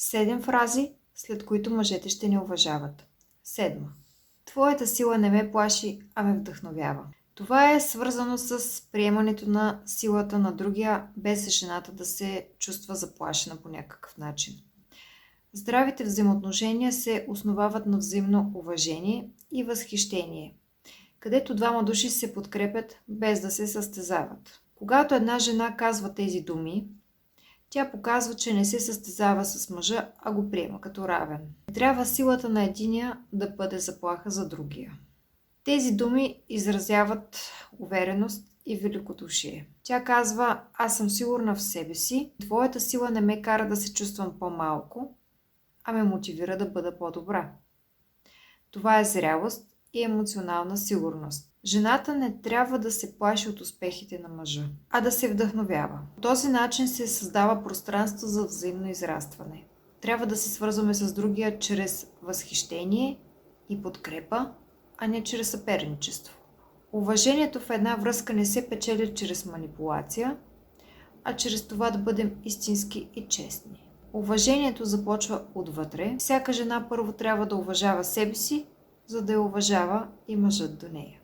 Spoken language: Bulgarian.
7 фрази, след които мъжете ще ни уважават. 7. Твоята сила не ме плаши, а ме вдъхновява. Това е свързано с приемането на силата на другия, без жената да се чувства заплашена по някакъв начин. Здравите взаимоотношения се основават на взаимно уважение и възхищение, където двама души се подкрепят без да се състезават. Когато една жена казва тези думи, тя показва, че не се състезава с мъжа, а го приема като равен. Не трябва силата на единия да бъде заплаха за другия. Тези думи изразяват увереност и великодушие. Тя казва: аз съм сигурна в себе си, твоята сила не ме кара да се чувствам по-малко, а ме мотивира да бъда по-добра. Това е зрялост и емоционална сигурност. Жената не трябва да се плаши от успехите на мъжа, а да се вдъхновява. По този начин се създава пространство за взаимно израстване. Трябва да се свързваме с другия чрез възхищение и подкрепа, а не чрез съперничество. Уважението в една връзка не се печели чрез манипулация, а чрез това да бъдем истински и честни. Уважението започва отвътре. Всяка жена първо трябва да уважава себе си, за да я уважава и мъжът до нея.